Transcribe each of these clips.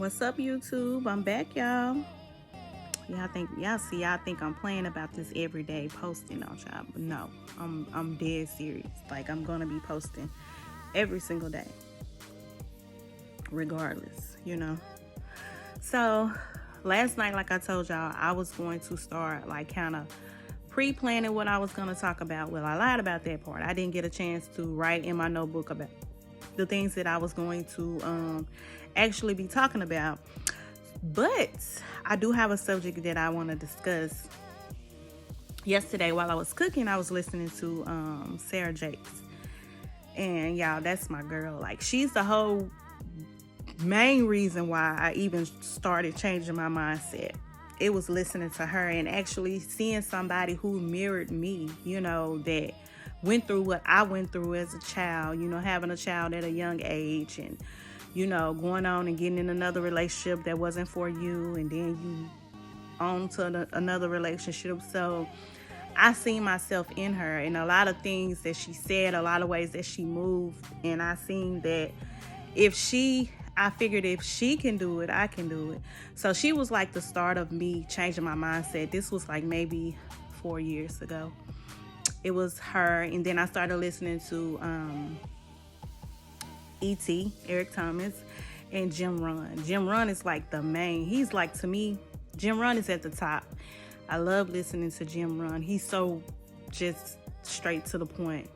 What's up, YouTube? I'm back, y'all. Y'all think I'm playing about this every day posting on y'all, but no, I'm dead serious. Like, I'm gonna be posting every single day, regardless. So last night, like I told y'all, I was going to start like kind of pre-planning what I was gonna talk about. Well, I lied about that part. I didn't get a chance to write in my notebook about the things that I was going to actually be talking about. But I do have a subject that I want to discuss. Yesterday, while I was cooking, I was listening to Sarah Jakes. And y'all, that's my girl. Like, she's the whole main reason why I even started changing my mindset. It was listening to her and actually seeing somebody who mirrored me, that went through what I went through as a child, having a child at a young age and, going on and getting in another relationship that wasn't for you, and then you on to another relationship. So I seen myself in her and a lot of things that she said, a lot of ways that she moved, and I seen that I figured if she can do it, I can do it. So she was like the start of me changing my mindset. This was like maybe 4 years ago. It was her, and then I started listening to E.T., Eric Thomas, and Jim Rohn. Jim Rohn is like the main. He's like, to me, Jim Rohn is at the top. I love listening to Jim Rohn. He's so just straight to the point.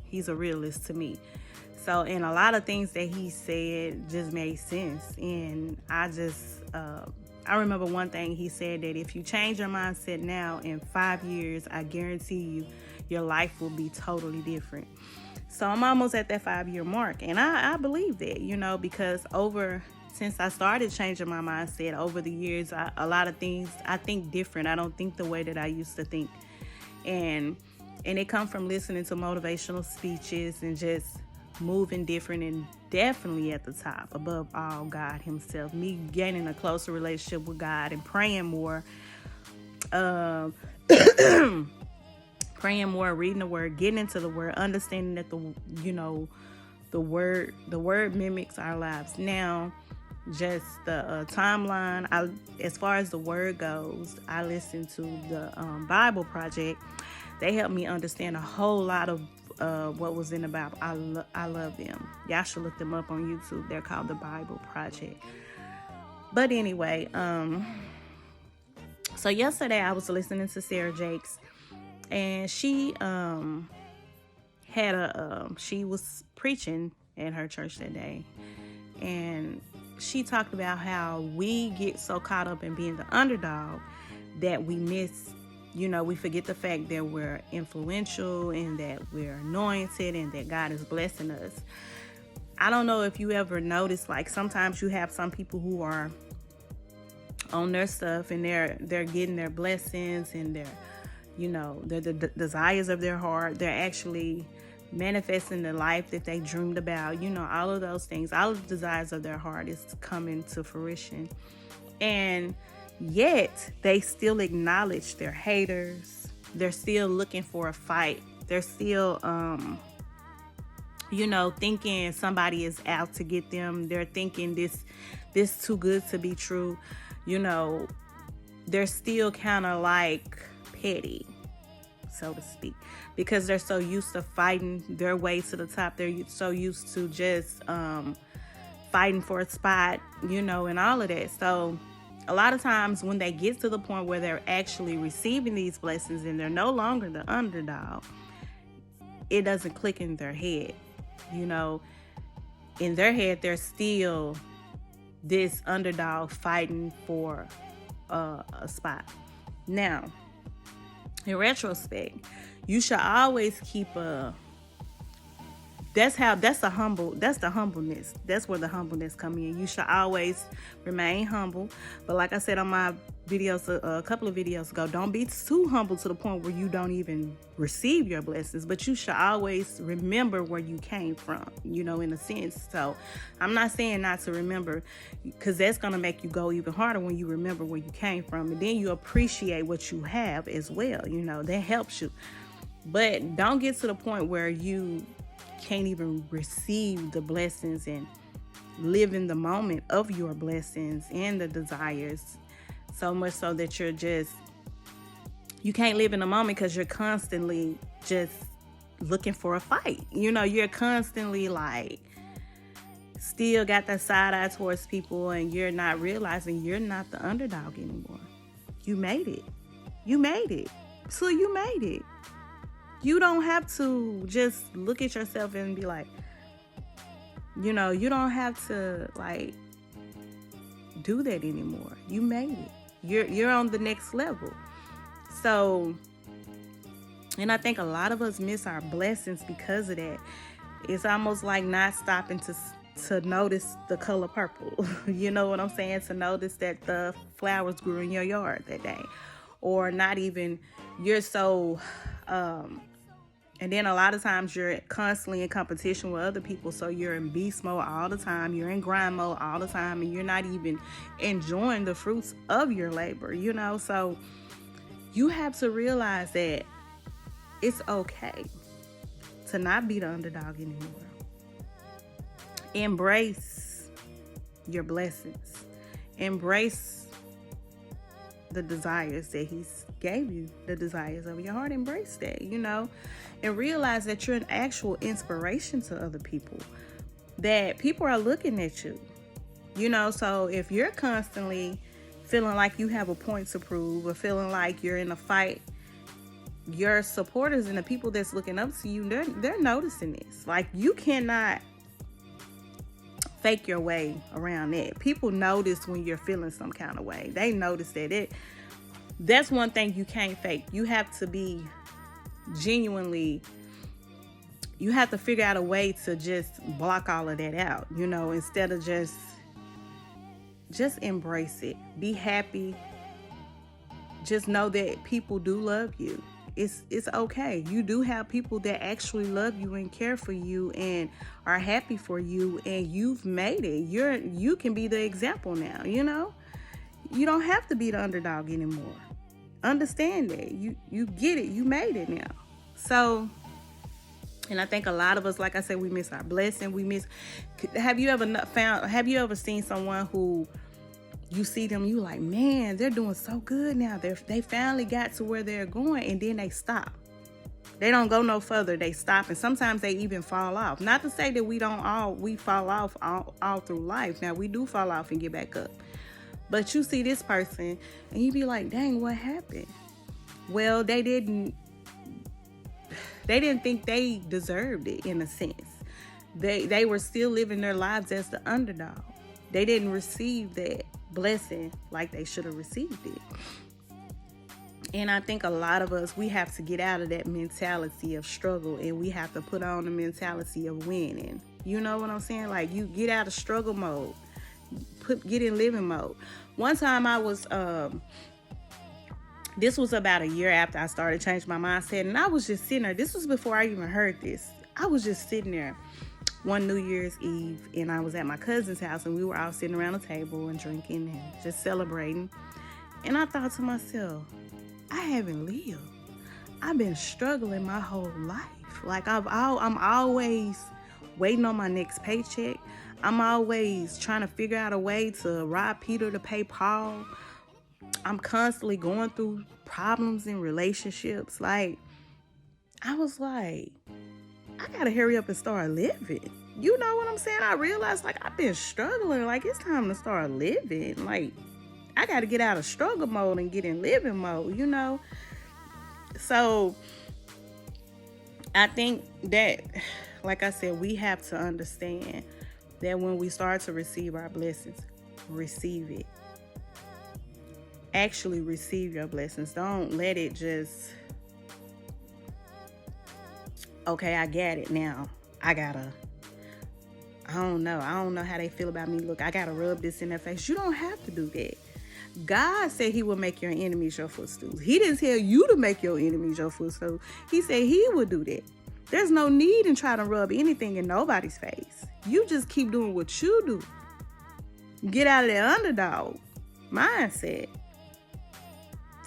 He's a realist to me. So, and a lot of things that he said just made sense. And I remember one thing he said, that if you change your mindset now, in 5 years, I guarantee you, your life will be totally different. So I'm almost at that 5-year mark. And I believe that, because since I started changing my mindset over the years, a lot of things, I think different. I don't think the way that I used to think. And it come from listening to motivational speeches and just moving different, and definitely at the top, above all, God himself. Me gaining a closer relationship with God and praying more. Praying more, reading the word, getting into the word, understanding that the word mimics our lives. Now, just the timeline. As far as the word goes, I listened to the Bible Project. They helped me understand a whole lot of what was in the Bible. I love them. Y'all should look them up on YouTube. They're called the Bible Project. But anyway, so yesterday I was listening to Sarah Jakes, and she she was preaching at her church that day, and she talked about how we get so caught up in being the underdog that we miss, we forget the fact that we're influential and that we're anointed and that God is blessing us. I don't know if you ever noticed, like, sometimes you have some people who are on their stuff and they're getting their blessings and the desires of their heart. They're actually manifesting the life that they dreamed about. All of those things, all of the desires of their heart is coming to fruition. And yet they still acknowledge their haters. They're still looking for a fight. They're still, thinking somebody is out to get them. They're thinking this too good to be true. They're still kind of like petty, so to speak, because they're so used to fighting their way to the top. They're so used to just fighting for a spot, and all of that. So a lot of times when they get to the point where they're actually receiving these blessings and they're no longer the underdog, it doesn't click in their head. In their head, they're still this underdog fighting for a spot. Now, in retrospect, you should always keep that's the humbleness. That's where the humbleness come in. You should always remain humble. But like I said on my videos, a couple of videos ago, don't be too humble to the point where you don't even receive your blessings. But you should always remember where you came from, in a sense. So I'm not saying not to remember, because that's going to make you go even harder when you remember where you came from. And then you appreciate what you have as well. That helps you. But don't get to the point where you can't even receive the blessings and live in the moment of your blessings and the desires, so much so that you can't live in the moment because you're constantly just looking for a fight. You're constantly like still got that side eye towards people, and you're not realizing you're not the underdog anymore. You made it. You made it. So you made it. You don't have to just look at yourself and be like, you don't have to like do that anymore. You made it. You're on the next level. So, and I think a lot of us miss our blessings because of that. It's almost like not stopping to notice the color purple. You know what I'm saying? To notice that the flowers grew in your yard that day. Or not even, you're so and then a lot of times you're constantly in competition with other people. So you're in beast mode all the time. You're in grind mode all the time. And you're not even enjoying the fruits of your labor, So you have to realize that it's okay to not be the underdog anymore. Embrace your blessings. Embrace the desires that he's gave you, the desires of your heart. Embrace that, and realize that you're an actual inspiration to other people, that people are looking at you, so if you're constantly feeling like you have a point to prove or feeling like you're in a fight, your supporters and the people that's looking up to you, they're noticing this. Like, you cannot fake your way around that. People notice when you're feeling some kind of way. They notice that. That's one thing you can't fake. You have to be genuinely, you have to figure out a way to just block all of that out, instead of just embrace it. Be happy. Just know that people do love you. It's okay. You do have people that actually love you and care for you and are happy for you, and you've made it. You can be the example now, You don't have to be the underdog anymore. Understand that. You get it. You made it now. So, and I think a lot of us, like I said, we miss our blessing. Have you ever seen someone who you see them, you like, man, they're doing so good now. They finally got to where they're going, and then they stop. They don't go no further. They stop, and sometimes they even fall off. Not to say that we fall off all through life. Now, we do fall off and get back up. But you see this person, and you be like, dang, what happened? Well, they didn't think they deserved it, in a sense. They were still living their lives as the underdog. They didn't receive that blessing like they should have received it. And I think a lot of us, we have to get out of that mentality of struggle, and we have to put on the mentality of winning. You know what I'm saying? Like, you get out of struggle mode, get in living mode. One time I was this was about a year after I started changing my mindset, and I was just sitting there. This was before I even heard this. I was just sitting there one New Year's Eve, and I was at my cousin's house, and we were all sitting around the table and drinking and just celebrating. And I thought to myself, I haven't lived. I've been struggling my whole life. Like, I'm always waiting on my next paycheck. I'm always trying to figure out a way to rob Peter to pay Paul. I'm constantly going through problems in relationships. Like, I was like, I gotta hurry up and start living. You know what I'm saying? I realized, like, I've been struggling. Like, it's time to start living. Like, I gotta get out of struggle mode and get in living mode, So, I think that, like I said, we have to understand that when we start to receive our blessings, receive it. Actually receive your blessings. Don't let it just, okay, I got it now. I don't know how they feel about me. Look, I gotta rub this in their face. You don't have to do that. God said he will make your enemies your footstools. He didn't tell you to make your enemies your footstools. He said he would do that. There's no need in trying to rub anything in nobody's face. You just keep doing what you do. Get out of that underdog mindset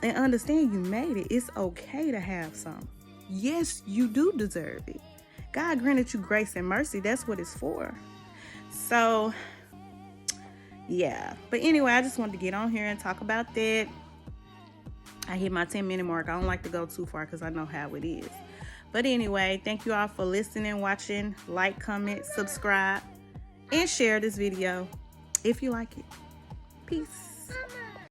and understand you made it. It's okay to have some. Yes, you do deserve it. God granted you grace and mercy. That's what it's for. So yeah. But anyway, I just wanted to get on here and talk about that. I hit my 10-minute mark. I don't like to go too far because I know how it is. But anyway, thank you all for listening, watching, like, comment, subscribe, and share this video if you like it. Peace.